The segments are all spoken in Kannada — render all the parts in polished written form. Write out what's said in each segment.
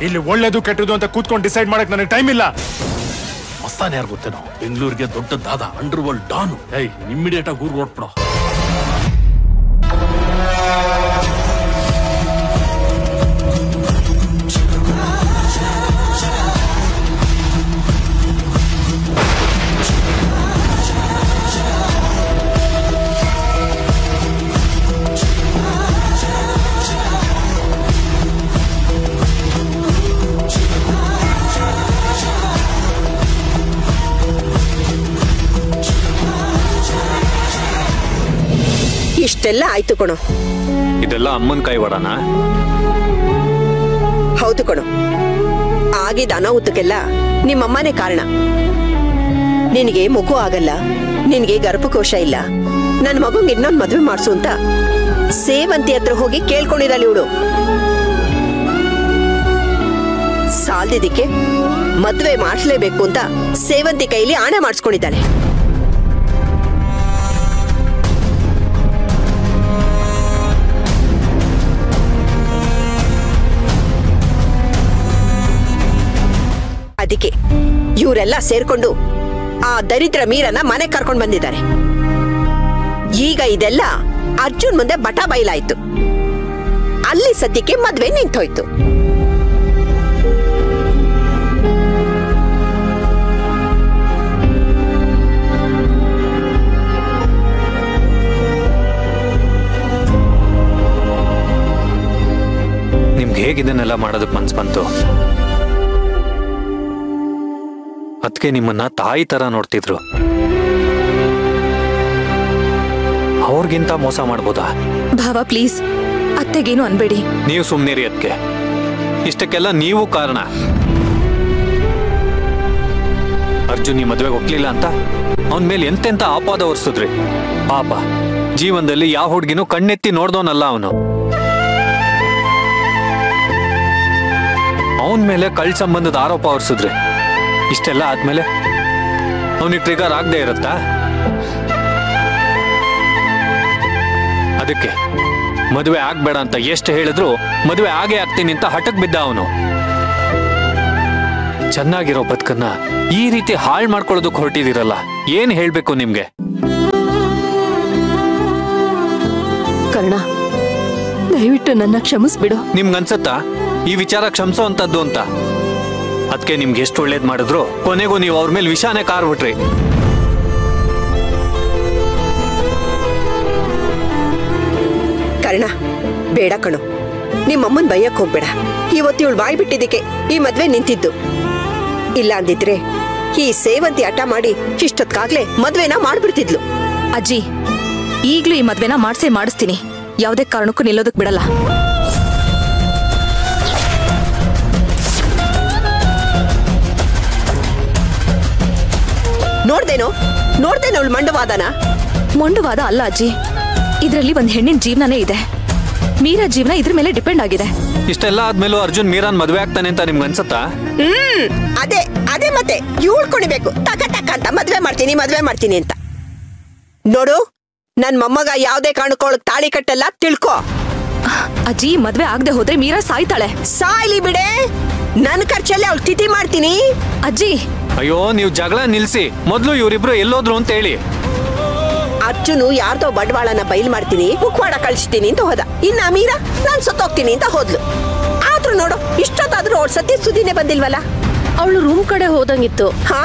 ಇಲ್ಲಿ ಒಳ್ಳೇದು ಕೆಟ್ಟದು ಅಂತ ಕೂತ್ಕೊಂಡು ಡಿಸೈಡ್ ಮಾಡಕ್ ನನಗೆ ಟೈಮ್ ಇಲ್ಲ. ಮಸ್ತಾನ್ ಯಾರು ಗೊತ್ತೇನೋ, ಬೆಂಗಳೂರಿಗೆ ದೊಡ್ಡದಾದ ಅಂಡರ್ ವರ್ಲ್ಡ್ ಡಾನು. ಇಮ್ಮಿಡಿಯೇಟ್ ಆಗಿ ಊರ್ಗೆ ಹೊರಟ್ಬಿಡೋ. ಇಷ್ಟೆಲ್ಲ ಆಯ್ತು ಕಣೋ. ಇದೆಲ್ಲ ಅಮ್ಮನ ಕೈವಾಡನಾ? ಹೌದು ಕಣೋ, ಆಗಿದ್ದ ಅನಾಹುತಕ್ಕೆಲ್ಲ ನಿಮ್ಮಮ್ಮನೇ ಕಾರಣ. ನಿನಗೆ ಮಗು ಆಗಲ್ಲ, ನಿನಗೆ ಗರ್ಭಕೋಶ ಇಲ್ಲ, ನನ್ನ ಮಗುಂಗೆ ಇನ್ನೊಂದು ಮದುವೆ ಮಾಡಿಸು ಅಂತ ಸೇವಂತಿ ಹತ್ರ ಹೋಗಿ ಕೇಳ್ಕೊಂಡಿದ್ದಾಳೆ ಇವಳು. ಸಾಲ್ದಿದ್ದಕ್ಕೆ ಮದುವೆ ಮಾಡಿಸ್ಲೇಬೇಕು ಅಂತ ಸೇವಂತಿ ಕೈಲಿ ಆಣೆ ಮಾಡಿಸ್ಕೊಂಡಿದ್ದಾಳೆ. ಅದಕ್ಕೆ ಇವರೆಲ್ಲ ಸೇರ್ಕೊಂಡು ಆ ದರಿದ್ರ ಮೀರನ್ನ ಮನೆ ಕರ್ಕೊಂಡು ಬಂದಿದ್ದಾರೆ. ಈಗ ಇದೆಲ್ಲ ಅರ್ಜುನ್ ಮುಂದೆ ಬಟ ಬಯಲಾಯ್ತು. ಅಲ್ಲಿ ಸದ್ಯಕ್ಕೆ ಮದ್ವೆ ನಿಂತೋಯ್ತು. ನಿಮ್ಗೆ ಹೇಗಿದನ್ನೆಲ್ಲ ಮಾಡೋದಕ್ಕೆ ಮನ್ಸು ಬಂತು? ಅದಕ್ಕೆ ನಿಮ್ಮನ್ನ ತಾಯಿ ತರ ನೋಡ್ತಿದ್ರು. ಅವ್ರಿಗಿಂತ ಮೋಸ ಮಾಡ್ಬೋದಾ? ಭಾವ ಪ್ಲೀಸ್, ಅತ್ತೆಗೇನು ಅನ್ಬೇಡಿ. ನೀವು ಸುಮ್ನಿರಿ. ಅದಕ್ಕೆ ಇಷ್ಟಕ್ಕೆಲ್ಲ ನೀವು ಕಾರಣ. ಅರ್ಜುನ್ ಈ ಮದ್ವೆಗೆ ಒಪ್ಲಿಲ್ಲ ಅಂತ ಅವನ್ ಮೇಲೆ ಎಂತೆಂತ ಆಪಾದ ಹೊರಿಸಿದ್ರಿ. ಪಾಪ, ಜೀವನದಲ್ಲಿ ಯಾವ ಹುಡ್ಗಿನೂ ಕಣ್ಣೆತ್ತಿ ನೋಡ್ದವನಲ್ಲ ಅವನು. ಅವನ ಮೇಲೆ ಕಳ್ ಸಂಬಂಧದ ಆರೋಪ ಹೊರಿಸಿದ್ರಿ. ಇಷ್ಟೆಲ್ಲ ಆದ್ಮೇಲೆ ಅವನಿಗೆ ಟ್ರಿಗರ್ ಆಗದೆ ಇರುತ್ತಾ? ಅದಕ್ಕೆ ಮದುವೆ ಆಗ್ಬೇಡ ಅಂತ ಎಷ್ಟು ಹೇಳಿದ್ರು ಮದುವೆ ಆಗೇ ಆಗ್ತೀನಿ ಅಂತ ಹಠಕ್ ಬಿದ್ದ ಅವನು. ಚೆನ್ನಾಗಿರೋ ಬದುಕನ್ನ ಈ ರೀತಿ ಹಾಳು ಮಾಡ್ಕೊಳ್ಳೋದಕ್ಕೆ ಹೊರಟಿದಿರಲ್ಲ, ಏನ್ ಹೇಳ್ಬೇಕು ನಿಮ್ಗೆ? ಕರ್ಣ, ದಯವಿಟ್ಟು ನನ್ನ ಕ್ಷಮಿಸ್ಬಿಡು. ನಿಮ್ಗನ್ಸತ್ತಾ ಈ ವಿಚಾರ ಕ್ಷಮಿಸೋ ಅಂತದ್ದು ಅಂತ? ಅದಕ್ಕೆ ನಿಮ್ಗೆ ಎಷ್ಟು ಒಳ್ಳೇದ್ ಮಾಡಿದ್ರು ಕೊನೆಗೂ ನೀವು ಅವ್ರ ಮೇಲೆ ವಿಷಾನೇ ಕಾರ್ಬಿಟ್ರಿ. ಕರ್ಣ, ಬೇಡ ಕಣೋ, ನಿಮ್ಮಮ್ಮನ್ ಬೈಯಕ್ ಹೋಗ್ಬೇಡ. ಇವತ್ತು ಇವಳು ಬಾಯ್ ಬಿಟ್ಟಿದ್ದಕ್ಕೆ ಈ ಮದ್ವೆ ನಿಂತಿದ್ದು. ಇಲ್ಲ ಅಂದಿದ್ರೆ ಈ ಸೇವಂತಿ ಹಠ ಮಾಡಿ ಇಷ್ಟೊತ್ತಾಗ್ಲೇ ಮದ್ವೆನ ಮಾಡ್ಬಿಡ್ತಿದ್ಲು. ಅಜ್ಜಿ, ಈಗ್ಲೂ ಈ ಮದ್ವೆನ ಮಾಡಿಸ್ತೀನಿ. ಯಾವುದೇ ಕಾರಣಕ್ಕೂ ನಿಲ್ಲೋದಕ್ ಬಿಡಲ್ಲ. ನೋಡ್ದೇನೋ ಅವಳು ಮಂಡವಾದನ? ಮೊಂಡುವಾದ ಅಲ್ಲ ಅಜ್ಜಿ, ಇದರಲ್ಲಿ ಒಂದ್ ಹೆಣ್ಣಿನ ಜೀವನನೇ ಇದೆ. ಮೀರಾ ಜೀವನ ಇದ್ರ ಮೇಲೆ ಡಿಪೆಂಡ್ ಆಗಿದೆ. ಇಷ್ಟೆಲ್ಲ ಆದ್ಮೇಲೂ ಅರ್ಜುನ್ ಮೀರಾನ್ ಮದ್ವೆ ಆಗ್ತಾನೆ ಅಂತ ನಿಮ್ಗೆ ಅನ್ಸತ್ತಾ? ಅದೇ ಮತ್ತೆ ಇವಳು ಕುಣಿಬೇಕು ಟಕ ಟಕ ಅಂತ ಮದ್ವೆ ಮಾಡ್ತೀನಿ ಅಂತ. ನೋಡು, ನನ್ ಮೊಮ್ಮಗ ಯಾವ್ದೇ ಕಾರಣಕ್ಕೆ ತಾಳಿ ಕಟ್ಟಲ್ಲ, ತಿಳ್ಕೊ. ಅಜ್ಜಿ, ಮದ್ವೆ ಆಗದೆ ಹೋದ್ರೆ ಮೀರಾ ಸಾಯ್ತಾಳೆ. ಸಾಯ್ಲಿ ಬಿಡೆ, ನನ್ ಖರ್ಚಲ್ಲಿ ಅವಳು ತಿಥಿ ಮಾಡ್ತೀನಿ. ಅಜ್ಜಿ, ಅಯ್ಯೋ, ನೀವು ಜಗಳ ನಿಲ್ಸಿ. ಮೊದ್ಲು ಇವರಿಬ್ರು ಎಲ್ಲೋದ್ರು ಅಂತ ಹೇಳಿ. ಅರ್ಜುನು ಯಾರ್ದೋ ಬಂಡವಾಳನ ಬಯಲ್ ಮಾಡ್ತೀನಿ, ಮುಖವಾಡ ಕಳಿಸ್ತೀನಿ ಅಂತ ಹೋದ. ಇನ್ನ ಮೀರಾ ನಾನ್ ಸತ್ತೋಗ್ತೀನಿ ಅಂತ ಹೋದ್ಲು. ಆದ್ರೂ ನೋಡು, ಇಷ್ಟೊತ್ತಾದ್ರೂ ಅವಳು ಸತಿ ಸುದಿನೇ ಬಂದಿಲ್ವಲ್ಲ. ಅವಳು ರೂಮ್ ಕಡೆ ಹೋದಂಗಿತ್ತು. ಹಾ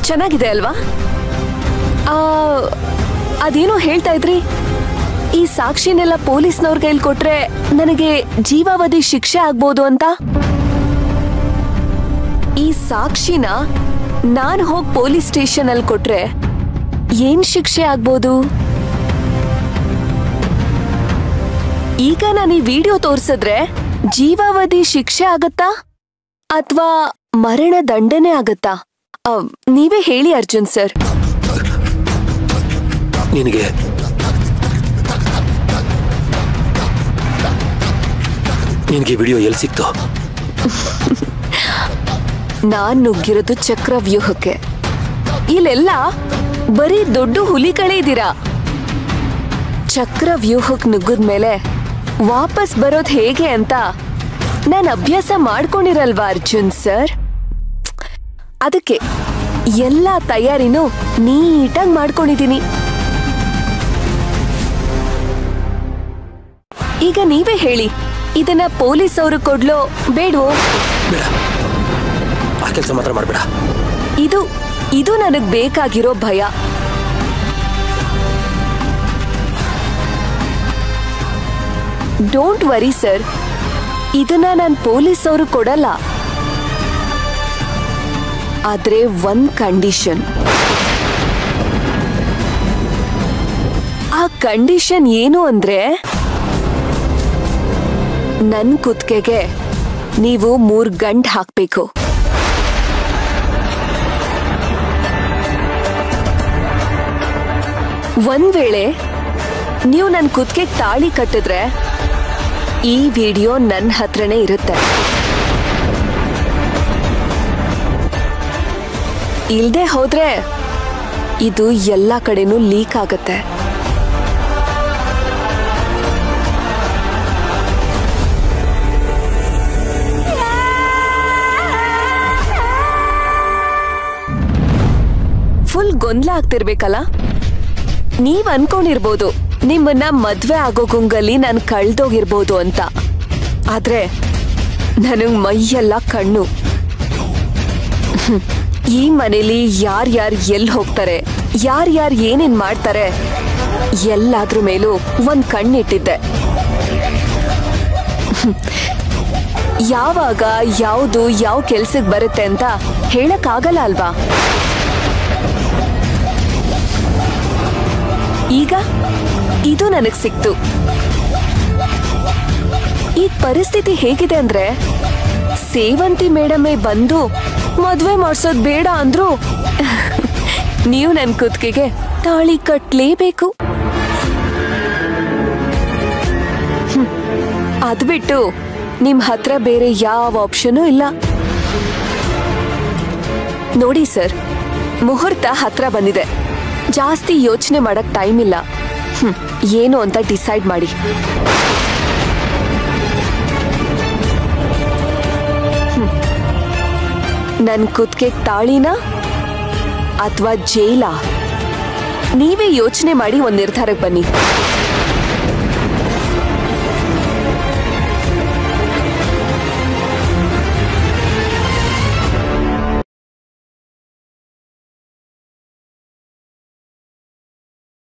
ಚೆನ್ನಾಗಿದೆ ಅಲ್ವಾ? ಅದೇನೋ ಹೇಳ್ತಾ ಇದ್ರಿ, ಈ ಸಾಕ್ಷಿನೆಲ್ಲ ಪೊಲೀಸ್ನವ್ರ ಕೈಲಿ ಕೊಟ್ರೆ ನನಗೆ ಜೀವಾವಧಿ ಶಿಕ್ಷೆ ಆಗ್ಬೋದು ಅಂತ. ಈ ಸಾಕ್ಷಿನ ನಾನು ಹೋಗಿ ಪೊಲೀಸ್ ಸ್ಟೇಷನ್ ಅಲ್ಲಿ ಕೊಟ್ರೆ ಏನ್ ಶಿಕ್ಷೆ ಆಗ್ಬೋದು? ಈಗ ನಾನು ಈ ವಿಡಿಯೋ ತೋರಿಸಿದ್ರೆ ಜೀವಾವಧಿ ಶಿಕ್ಷೆ ಆಗತ್ತಾ ಅಥವಾ ಮರಣ ದಂಡನೆ ಆಗತ್ತಾ? ನೀವೇ ಹೇಳಿ ಅರ್ಜುನ್ ಸರ್. ನಿನ್ಗೆ ವಿಡಿಯೋ ಎಲ್ಲಿ ಸಿಕ್ತು? ನಾನ್ ನುಗ್ಗಿರೋದು ಚಕ್ರವ್ಯೂಹಕ್ಕೆ. ಇಲ್ಲೆಲ್ಲ ಬರೀ ದೊಡ್ಡ ಹುಲಿಗಳೇ ಇದ್ದೀರಾ. ಚಕ್ರವ್ಯೂಹಕ್ಕೆ ನುಗ್ಗಿದ್ಮೇಲೆ ವಾಪಸ್ ಬರೋದ್ ಹೇಗೆ ಅಂತ ನಾನು ಅಭ್ಯಾಸ ಮಾಡ್ಕೊಂಡಿರಲ್ವಾ ಅರ್ಜುನ್ ಸರ್? ಅದಕ್ಕೆ ಎಲ್ಲ ತಯಾರಿನೂ ನೀಟಾಗಿ ಮಾಡ್ಕೊಂಡಿದ್ದೀನಿ. ಈಗ ನೀವೇ ಹೇಳಿ, ಇದನ್ನ ಪೊಲೀಸ್ ಅವರು ಕೊಡ್ಲೋ ಬೇಡವೋ? ಬೇಡ, ಆ ಕೆಲಸ ಮಾತ್ರ ಮಾಡಬೇಡ. ಇದು ನನಗ್ ಬೇಕಾಗಿರೋ ಭಯ. ಡೋಂಟ್ ವರಿ ಸರ್, ಇದನ್ನ ನಾನು ಪೊಲೀಸ್ ಅವರು ಕೊಡಲ್ಲ. ಆದ್ರೆ ಒಂದ್ ಕಂಡೀಷನ್. ಆ ಕಂಡೀಷನ್ ಏನು ಅಂದ್ರೆ, ನನ್ ಕುತ್ತಿಗೆಗೆ ನೀವು 3 ಗಂಟೆ ಹಾಕ್ಬೇಕು. ಒಂದ್ ವೇಳೆ ನೀವು ನನ್ ಕುತ್ತಿಗೆಗೆ ತಾಳಿ ಕಟ್ಟಿದ್ರೆ ಈ ವಿಡಿಯೋ ನನ್ನ ಹತ್ರನೇ ಇರುತ್ತೆ. ಇಲ್ದೆ ಹೋದ್ರೆ ಇದು ಎಲ್ಲ ಕಡೆನೂ ಲೀಕ್ ಆಗತ್ತೆ. ಫುಲ್ ಗೊಂದಲ ಆಗ್ತಿರ್ಬೇಕಲ್ಲ? ನೀವ್ ಅನ್ಕೊಂಡಿರ್ಬೋದು ನಿಮ್ಮನ್ನ ಮದ್ವೆ ಆಗೋ ಗುಂಗಲ್ಲಿ ನಾನು ಕಳ್ದೋಗಿರ್ಬೋದು ಅಂತ. ಆದ್ರೆ ನನಗ್ ಮೈಯೆಲ್ಲ ಕಣ್ಣು. ಈ ಮನೇಲಿ ಯಾರ್ಯಾರು ಎಲ್ಲಿ ಹೋಗ್ತಾರೆ, ಯಾರ್ಯಾರು ಏನೇನ್ ಮಾಡ್ತಾರೆ, ಎಲ್ಲಾದ್ರ ಮೇಲೂ ಒಂದ್ ಕಣ್ಣಿಟ್ಟಿದ್ದೆ. ಯಾವಾಗ ಯಾವುದು ಯಾವ ಕೆಲ್ಸಕ್ಕೆ ಬರುತ್ತೆ ಅಂತ ಹೇಳಕ್ ಆಗಲ್ಲ ಅಲ್ವಾ? ಈಗ ಇದು ನನಗ್ ಸಿಕ್ತು. ಈ ಪರಿಸ್ಥಿತಿ ಹೇಗಿದೆ ಅಂದ್ರೆ, ಸೇವಂತಿ ಮೇಡಮೇ ಬಂದು ಮದ್ವೆ ಮಾಡ್ಸೋದ್ ಬೇಡ ಅಂದ್ರು ನೀವು ನನ್ ಕುತ್ತಿಗೆಗೆ ತಾಳಿ ಕಟ್ಲೇಬೇಕು. ಅದ್ಬಿಟ್ಟು ನಿಮ್ ಹತ್ರ ಬೇರೆ ಯಾವ ಆಪ್ಷನೂ ಇಲ್ಲ. ನೋಡಿ ಸರ್, ಮುಹೂರ್ತ ಹತ್ರ ಬಂದಿದೆ. ಜಾಸ್ತಿ ಯೋಚನೆ ಮಾಡಕ್ ಟೈಮ್ ಇಲ್ಲ. ಏನು ಅಂತ ಡಿಸೈಡ್ ಮಾಡಿ. ನನ್ ಕುತ್ತಿಗೆ ತಾಳಿನಾ ಅಥವಾ ಜೈಲಾ? ನೀವೇ ಯೋಚನೆ ಮಾಡಿ ಒಂದ್ ನಿರ್ಧಾರಕ್ಕೆ ಬನ್ನಿ.